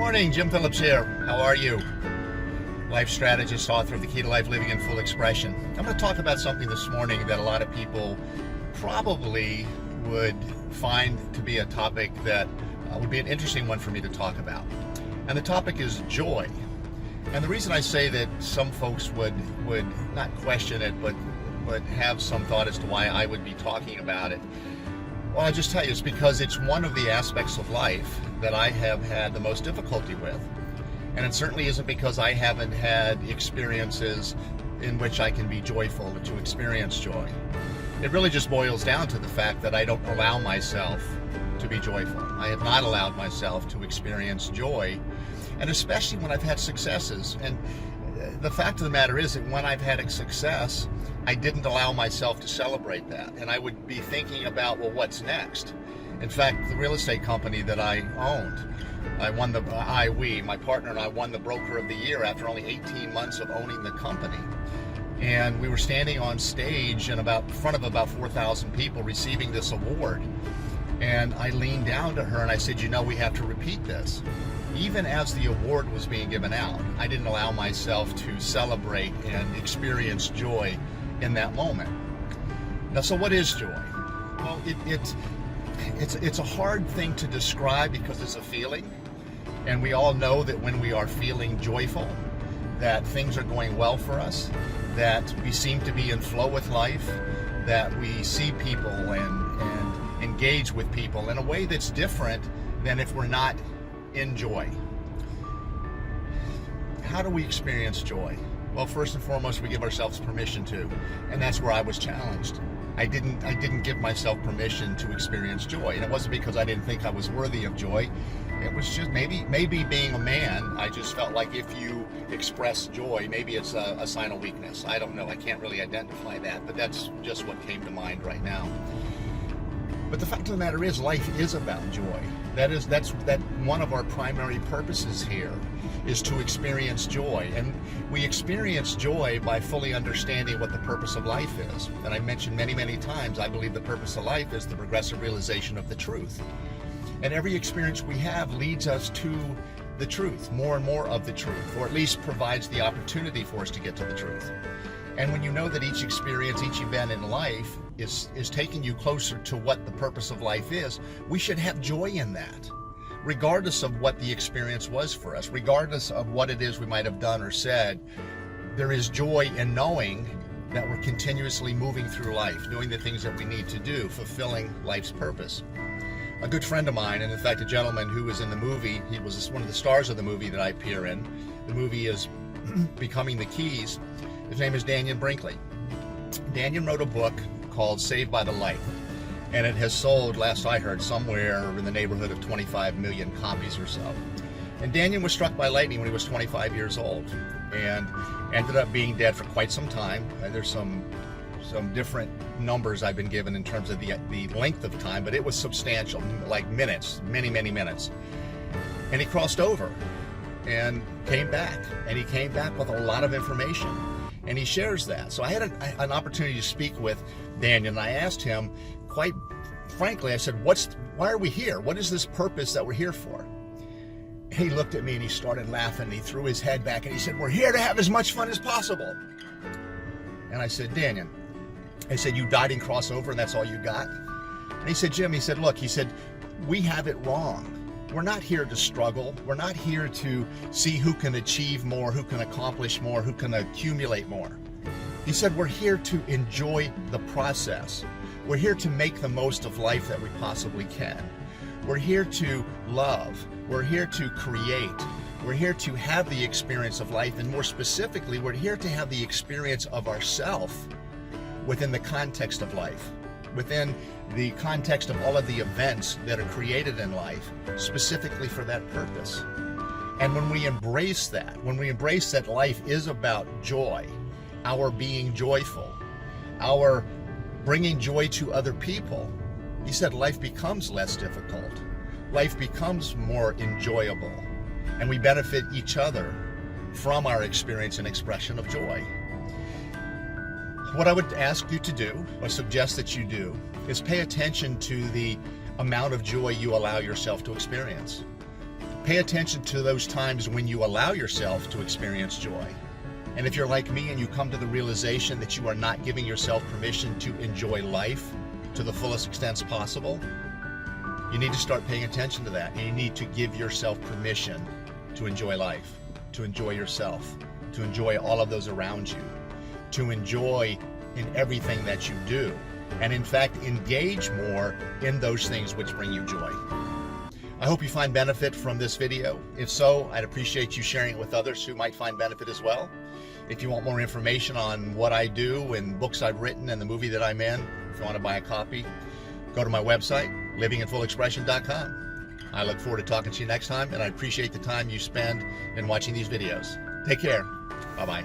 morning, Jim Phillips here. How are you? Life strategist, author of The Key to Life, Living in Full Expression. I'm going to talk about something this morning that a lot of people probably would find to be a topic that would be an interesting one for me to talk about. And the topic is joy. And the reason I say that some folks would not question it, but have some thought as to why I would be talking about it, well, I'll just tell you, it's because it's one of the aspects of life that I have had the most difficulty with. And it certainly isn't because I haven't had experiences in which I can be joyful or to experience joy. It really just boils down to the fact that I don't allow myself to be joyful. I have not allowed myself to experience joy, and especially when I've had successes. And the fact of the matter is that when I've had a success, I didn't allow myself to celebrate that. And I would be thinking about, well, what's next? In fact, the real estate company that I owned, my partner and I won the Broker of the Year after only 18 months of owning the company. And we were standing on stage in front of about 4,000 people receiving this award. And I leaned down to her and I said, you know, we have to repeat this. Even as the award was being given out, I didn't allow myself to celebrate and experience joy in that moment. Now, so what is joy? Well, it's a hard thing to describe because it's a feeling. And we all know that when we are feeling joyful, that things are going well for us, that we seem to be in flow with life, that we see people and engage with people in a way that's different than if we're not in joy. How do we experience joy? Well, first and foremost, we give ourselves permission to, and that's where I was challenged. I didn't give myself permission to experience joy, and it wasn't because I didn't think I was worthy of joy. It was just maybe being a man, I just felt like if you express joy, maybe it's a sign of weakness. I don't know. I can't really identify that, but that's just what came to mind right now. But the fact of the matter is, life is about joy. That's one of our primary purposes here is to experience joy. And we experience joy by fully understanding what the purpose of life is. And I mentioned many, many times, I believe the purpose of life is the progressive realization of the truth. And every experience we have leads us to the truth, more and more of the truth, or at least provides the opportunity for us to get to the truth. And when you know that each experience, each event in life is taking you closer to what the purpose of life is, we should have joy in that, regardless of what the experience was for us, regardless of what it is we might have done or said. There is joy in knowing that we're continuously moving through life, doing the things that we need to do, fulfilling life's purpose. A good friend of mine, and in fact a gentleman who was in the movie, he was one of the stars of the movie that I appear in. The movie is Becoming the Keys. His name is Dannion Brinkley. Dannion wrote a book called Saved by the Light, and it has sold, last I heard, somewhere in the neighborhood of 25 million copies or so. And Dannion was struck by lightning when he was 25 years old and ended up being dead for quite some time. And there's some different numbers I've been given in terms of the length of time, but it was substantial, like minutes, many, many minutes. And he crossed over and came back, and he came back with a lot of information. And he shares that. So I had an opportunity to speak with Dannion, and I asked him, quite frankly, I said, why are we here? What is this purpose that we're here for? He looked at me and he started laughing, and he threw his head back and he said, we're here to have as much fun as possible. And I said, Dannion, I said, you died in crossover and that's all you got? And he said, Jim, he said, look, he said, we have it wrong. We're not here to struggle. We're not here to see who can achieve more, who can accomplish more, who can accumulate more. He said, we're here to enjoy the process. We're here to make the most of life that we possibly can. We're here to love. We're here to create. We're here to have the experience of life. And more specifically, we're here to have the experience of ourself within the context of life, within the context of all of the events that are created in life, specifically for that purpose. And when we embrace that life is about joy, our being joyful, our bringing joy to other people, he said life becomes less difficult. Life becomes more enjoyable, and we benefit each other from our experience and expression of joy. What I would ask you to do, or suggest that you do, is pay attention to the amount of joy you allow yourself to experience. Pay attention to those times when you allow yourself to experience joy. And if you're like me and you come to the realization that you are not giving yourself permission to enjoy life to the fullest extent possible, you need to start paying attention to that. And you need to give yourself permission to enjoy life, to enjoy yourself, to enjoy all of those around you, to enjoy in everything that you do. And in fact, engage more in those things which bring you joy. I hope you find benefit from this video. If so, I'd appreciate you sharing it with others who might find benefit as well. If you want more information on what I do and books I've written and the movie that I'm in, if you want to buy a copy, go to my website, livinginfullexpression.com. I look forward to talking to you next time, and I appreciate the time you spend in watching these videos. Take care. Bye-bye.